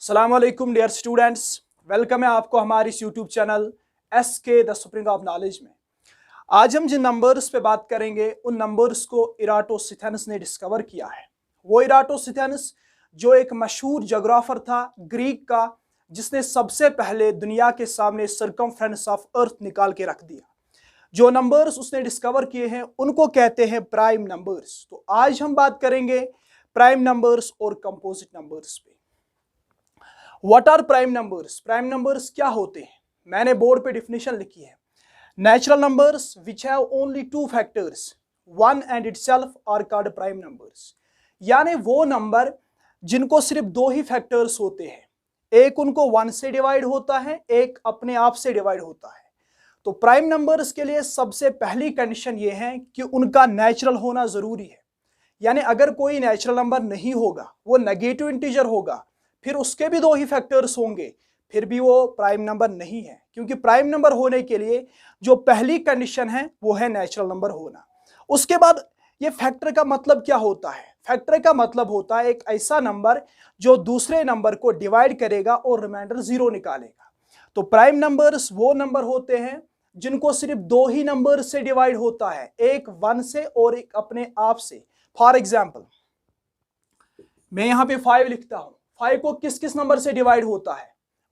अस्सलाम वालेकुम dear students, welcome है आपको हमारे इस YouTube channel SK the spring of knowledge में। आज हम जिन नंबर्स पे बात करेंगे उन नंबर्स को इराटोस्थेनस ने डिस्कवर किया है। वो इराटोस्थेनस जो एक मशहूर जोग्राफर था ग्रीक का, जिसने सबसे पहले दुनिया के सामने सर्कमफ्रेंस ऑफ अर्थ निकाल के रख दिया। जो नंबर्स उसने डिस्कवर किए हैं उनको कहते हैं प्राइम नंबर्स। तो आज हम बात करेंगे प्राइम नंबर्स और कंपोजिट नंबर्स पे। What are prime numbers? Prime numbers क्या होते हैं? मैंने बोर्ड पे डिफिनेशन लिखी है। Natural numbers which have only two factors, one and itself are called prime numbers. यानी वो नंबर जिनको सिर्फ दो ही फैक्टर्स होते हैं, एक उनको वन से डिवाइड होता है, एक अपने आप से डिवाइड होता है। तो प्राइम नंबर्स के लिए सबसे पहली कंडीशन ये है कि उनका नेचुरल होना जरूरी है। यानी अगर कोई नेचुरल नंबर नहीं होगा, वो नेगेटिव इंटीजर होगा, फिर उसके भी दो ही फैक्टर्स होंगे, फिर भी वो प्राइम नंबर नहीं है। क्योंकि प्राइम नंबर होने के लिए जो पहली कंडीशन है वो है नेचुरल नंबर होना। उसके बाद ये फैक्टर का मतलब क्या होता है? फैक्टर का मतलब होता है एक ऐसा नंबर जो दूसरे नंबर को डिवाइड करेगा और रिमाइंडर जीरो निकालेगा। तो प्राइम नंबर्स वो नंबर होते हैं जिनको सिर्फ दो ही नंबर से डिवाइड होता है, एक वन से और एक अपने आप से। फॉर एग्जाम्पल मैं यहाँ पे 5 लिखता हूँ। 5 को किस किस नंबर से डिवाइड होता है?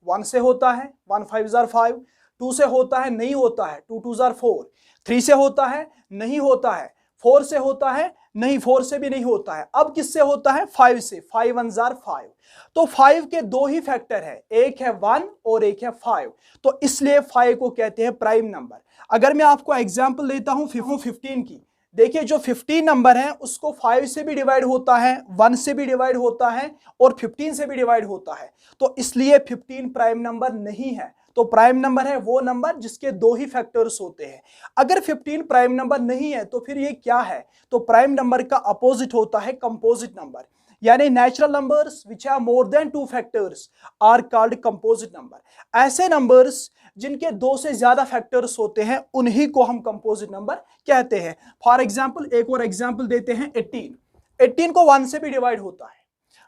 1 से होता है, 1 5 जार 5। 2 से होता है, नहीं होता है, 2 2 जार 4। 3 से होता है, नहीं होता है। 4 से होता है, नहीं, 4 से भी नहीं होता है। अब किससे होता है? 5 से। 5 1 जार 5। तो 5 के दो ही फैक्टर है, एक है 1 और एक है 5। तो इसलिए 5 को कहते हैं प्राइम नंबर। अगर मैं आपको एग्जाम्पल देता हूं 15 की, देखिए जो 15 नंबर है उसको 5 से भी डिवाइड होता है, 1 से भी डिवाइड होता है और 15 से भी डिवाइड होता है। तो इसलिए 15 प्राइम नंबर नहीं है। तो प्राइम नंबर है वो नंबर जिसके दो ही फैक्टर्स होते हैं। अगर 15 प्राइम नंबर नहीं है तो फिर ये क्या है? तो प्राइम नंबर का अपोजिट होता है कंपोजिट नंबर। यानी natural numbers which have more than two factors are called composite number. ऐसे नंबर्स जिनके दो से ज्यादा फैक्टर्स होते हैं उन्हीं को हम कंपोजिट नंबर कहते हैं। फॉर एग्जांपल एक और एग्जांपल देते हैं 18। 18 को 1 से भी डिवाइड होता है,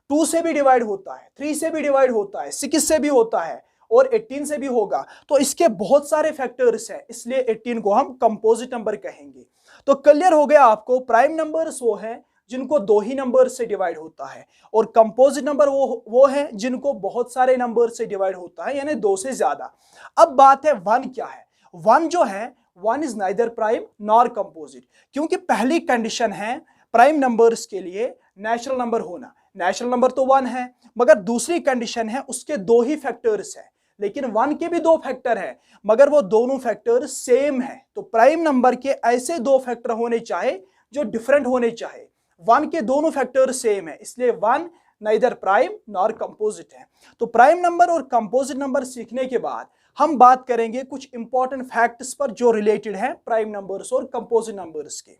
2 से भी डिवाइड होता है, 3 से भी डिवाइड होता है, 6 से भी होता है और 18 से भी होगा। तो इसके बहुत सारे फैक्टर्स हैं, इसलिए 18 को हम कंपोजिट नंबर कहेंगे। तो क्लियर हो गया आपको, प्राइम नंबर्स वो हैं जिनको दो ही नंबर से डिवाइड होता है और कंपोजिट नंबर वो है जिनको बहुत सारे नंबर से डिवाइड होता है, यानी दो से ज्यादा। अब बात है वन क्या है? वन जो है, one is neither prime nor composite. क्योंकि पहली कंडीशन है प्राइम नंबर्स के लिए नेचुरल नंबर होना। नेचुरल नंबर तो वन है, मगर दूसरी कंडीशन है उसके दो ही फैक्टर्स है। लेकिन वन के भी दो फैक्टर है, मगर वो दोनों फैक्टर सेम है। तो प्राइम नंबर के ऐसे दो फैक्टर होने चाहे जो डिफरेंट होने चाहे। वन के दोनों फैक्टर सेम है, इसलिए one neither prime nor composite है। तो प्राइम नंबर और कंपोजिट नंबर सीखने के बाद हम बात करेंगे कुछ इंपॉर्टेंट फैक्ट्स पर जो रिलेटेड है प्राइम नंबर्स और कंपोजिट नंबर्स के।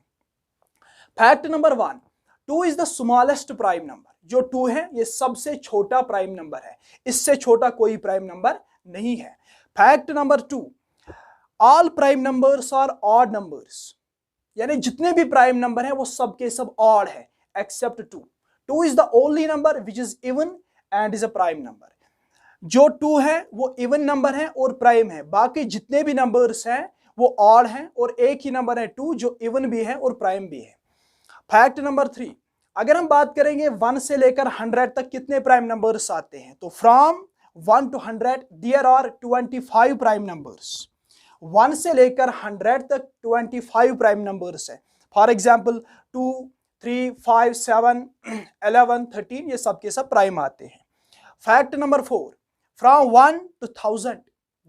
Fact number 1, 2 is the smallest prime number. जो 2 है ये सबसे छोटा प्राइम नंबर है, इससे छोटा कोई प्राइम नंबर नहीं है। Fact number 2, all prime numbers are odd numbers. यानी जितने भी प्राइम नंबर हैं वो सब के सब ऑड है except 2। 2 is the only number which is even and is a prime number. जो 2 है वो इवन नंबर है और प्राइम है, बाकी जितने भी नंबर्स हैं वो ऑड हैं और एक ही नंबर है 2 जो इवन भी है और प्राइम भी है। फैक्ट नंबर 3, अगर हम बात करेंगे 1 से लेकर 100 तक कितने प्राइम नंबर्स आते हैं, तो from 1 to 100 there are 25 prime numbers. 1 से लेकर 100 तक 25 प्राइम नंबर्स है। फॉर एग्जाम्पल 2 3 5 7 11 13 ये सब के सब प्राइम आते हैं। Fact number 4, from 1 to 1000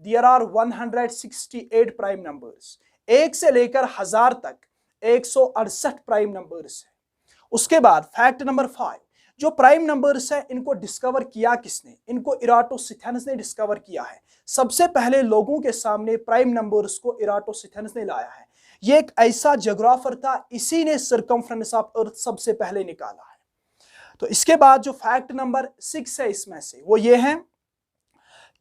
there are 168 prime numbers. 1 से लेकर 1000 तक 168 प्राइम नंबर्स है। उसके बाद फैक्ट नंबर 5, जो प्राइम नंबर्स है इनको डिस्कवर किया किसने? इनको इराटोस्थेनस ने डिस्कवर किया है। सबसे पहले लोगों के सामने प्राइम नंबर्स को इराटोस्थेनस ने लाया है। ये एक ऐसा जोग्राफर था, इसी ने सर्कमफ्रेंस ऑफ अर्थ सबसे पहले निकाला है। तो इसके बाद जो फैक्ट नंबर 6 है इसमें से वो ये है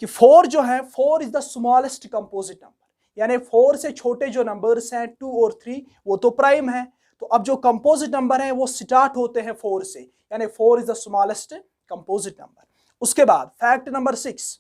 कि 4 जो है, 4 is the smallest composite number. यानी 4 से छोटे जो नंबर्स हैं 2 और 3 वो तो प्राइम है। तो अब जो कंपोजिट नंबर है वो स्टार्ट होते हैं 4 से, यानी 4 is the smallest composite number. उसके बाद fact number 6,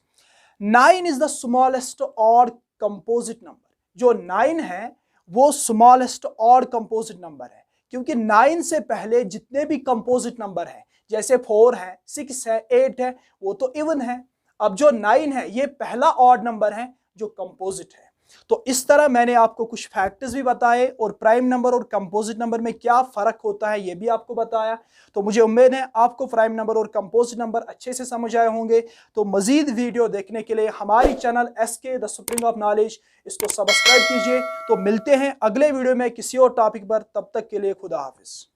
9 is the smallest odd composite number. जो 9 है वो स्मॉलेस्ट ऑड कंपोजिट नंबर है, क्योंकि 9 से पहले जितने भी कंपोजिट नंबर हैं, जैसे 4 है, 6 है, 8 है, वो तो इवन है। अब जो 9 है ये पहला ऑड नंबर है जो कंपोजिट है। तो इस तरह मैंने आपको कुछ फैक्टर्स भी बताए और प्राइम नंबर और कंपोजिट नंबर में क्या फर्क होता है ये भी आपको बताया। तो मुझे उम्मीद है आपको प्राइम नंबर और कंपोजिट नंबर अच्छे से समझ आए होंगे। तो मजीद वीडियो देखने के लिए हमारी channel SK the spring of knowledge इसको सब्सक्राइब कीजिए। तो मिलते हैं अगले वीडियो में किसी और टॉपिक पर, तब तक के लिए खुदा हाफिज।